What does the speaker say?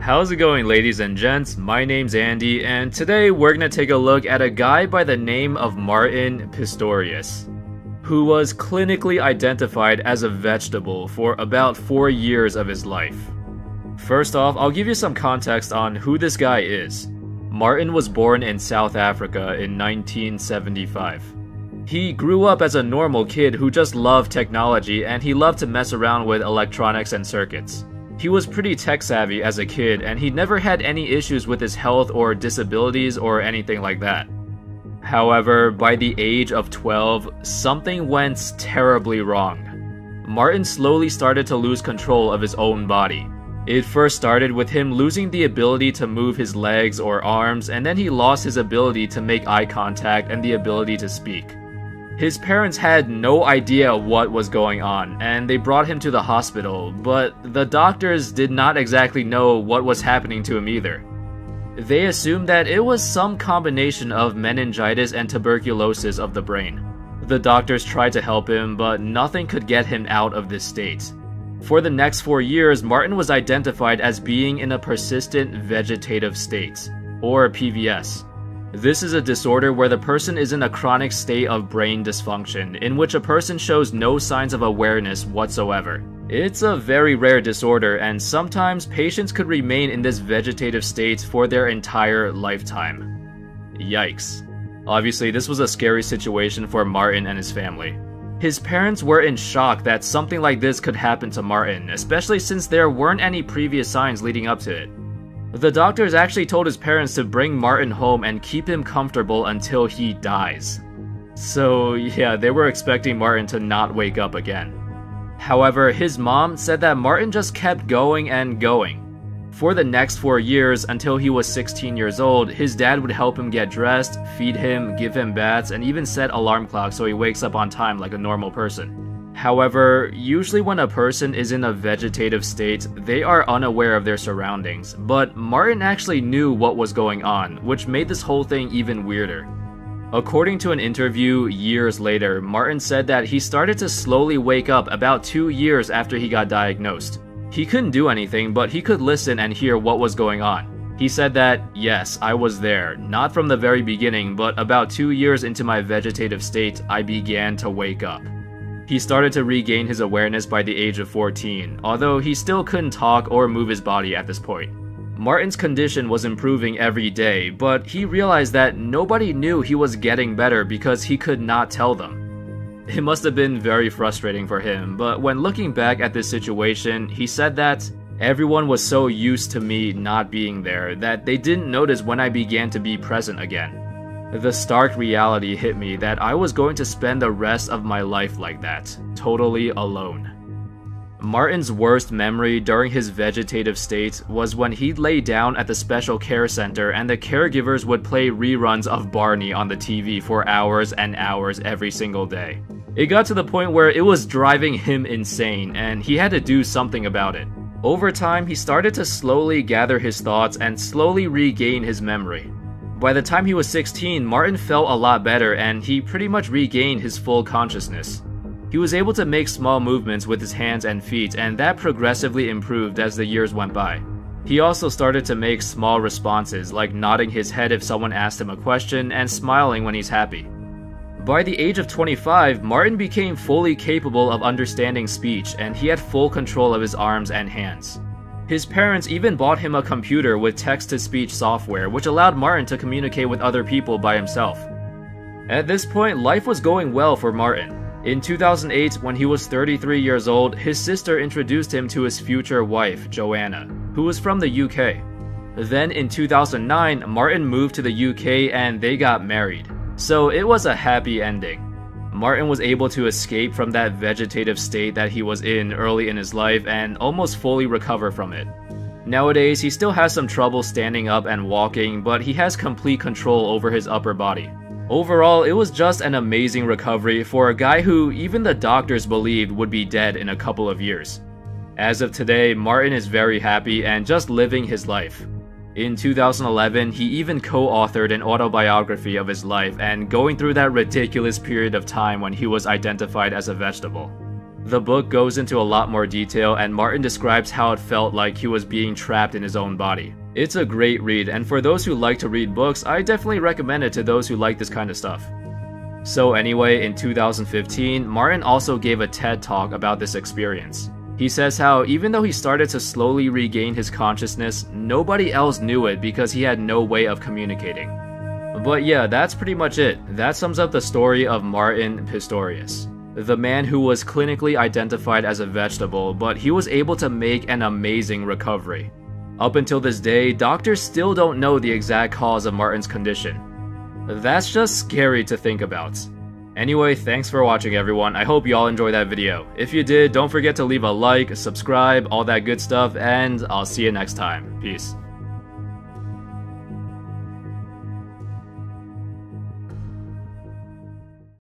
How's it going, ladies and gents? My name's Andy, and today we're gonna take a look at a guy by the name of Martin Pistorius, who was clinically identified as a vegetable for about 4 years of his life. First off, I'll give you some context on who this guy is. Martin was born in South Africa in 1975. He grew up as a normal kid who just loved technology, and he loved to mess around with electronics and circuits. He was pretty tech savvy as a kid, and he never had any issues with his health or disabilities or anything like that. However, by the age of 12, something went terribly wrong. Martin slowly started to lose control of his own body. It first started with him losing the ability to move his legs or arms, and then he lost his ability to make eye contact and the ability to speak. His parents had no idea what was going on, and they brought him to the hospital, but the doctors did not exactly know what was happening to him either. They assumed that it was some combination of meningitis and tuberculosis of the brain. The doctors tried to help him, but nothing could get him out of this state. For the next 4 years, Martin was identified as being in a persistent vegetative state, or PVS. This is a disorder where the person is in a chronic state of brain dysfunction, in which a person shows no signs of awareness whatsoever. It's a very rare disorder, and sometimes patients could remain in this vegetative state for their entire lifetime. Yikes. Obviously, this was a scary situation for Martin and his family. His parents were in shock that something like this could happen to Martin, especially since there weren't any previous signs leading up to it. The doctors actually told his parents to bring Martin home and keep him comfortable until he dies. So yeah, they were expecting Martin to not wake up again. However, his mom said that Martin just kept going and going. For the next 4 years, until he was 16 years old, his dad would help him get dressed, feed him, give him baths, and even set alarm clocks so he wakes up on time like a normal person. However, usually when a person is in a vegetative state, they are unaware of their surroundings, but Martin actually knew what was going on, which made this whole thing even weirder. According to an interview years later, Martin said that he started to slowly wake up about 2 years after he got diagnosed. He couldn't do anything, but he could listen and hear what was going on. He said that, yes, I was there, not from the very beginning, but about 2 years into my vegetative state, I began to wake up. He started to regain his awareness by the age of 14, although he still couldn't talk or move his body at this point. Martin's condition was improving every day, but he realized that nobody knew he was getting better because he could not tell them. It must have been very frustrating for him, but when looking back at this situation, he said that everyone was so used to me not being there that they didn't notice when I began to be present again. The stark reality hit me that I was going to spend the rest of my life like that, totally alone. Martin's worst memory during his vegetative state was when he'd lay down at the special care center and the caregivers would play reruns of Barney on the TV for hours and hours every single day. It got to the point where it was driving him insane, and he had to do something about it. Over time, he started to slowly gather his thoughts and slowly regain his memory. By the time he was 16, Martin felt a lot better and he pretty much regained his full consciousness. He was able to make small movements with his hands and feet, and that progressively improved as the years went by. He also started to make small responses, like nodding his head if someone asked him a question and smiling when he's happy. By the age of 25, Martin became fully capable of understanding speech, and he had full control of his arms and hands. His parents even bought him a computer with text-to-speech software, which allowed Martin to communicate with other people by himself. At this point, life was going well for Martin. In 2008, when he was 33 years old, his sister introduced him to his future wife, Joanna, who was from the UK. Then in 2009, Martin moved to the UK and they got married. So it was a happy ending. Martin was able to escape from that vegetative state that he was in early in his life and almost fully recover from it. Nowadays, he still has some trouble standing up and walking, but he has complete control over his upper body. Overall, it was just an amazing recovery for a guy who even the doctors believed would be dead in a couple of years. As of today, Martin is very happy and just living his life. In 2011, he even co-authored an autobiography of his life and going through that ridiculous period of time when he was identified as a vegetable. The book goes into a lot more detail, and Martin describes how it felt like he was being trapped in his own body. It's a great read, and for those who like to read books, I definitely recommend it to those who like this kind of stuff. So anyway, in 2015, Martin also gave a TED Talk about this experience. He says how even though he started to slowly regain his consciousness, nobody else knew it because he had no way of communicating. But yeah, that's pretty much it. That sums up the story of Martin Pistorius, the man who was clinically identified as a vegetable, but he was able to make an amazing recovery. Up until this day, doctors still don't know the exact cause of Martin's condition. That's just scary to think about. Anyway, thanks for watching everyone. I hope you all enjoyed that video. If you did, don't forget to leave a like, subscribe, all that good stuff, and I'll see you next time. Peace.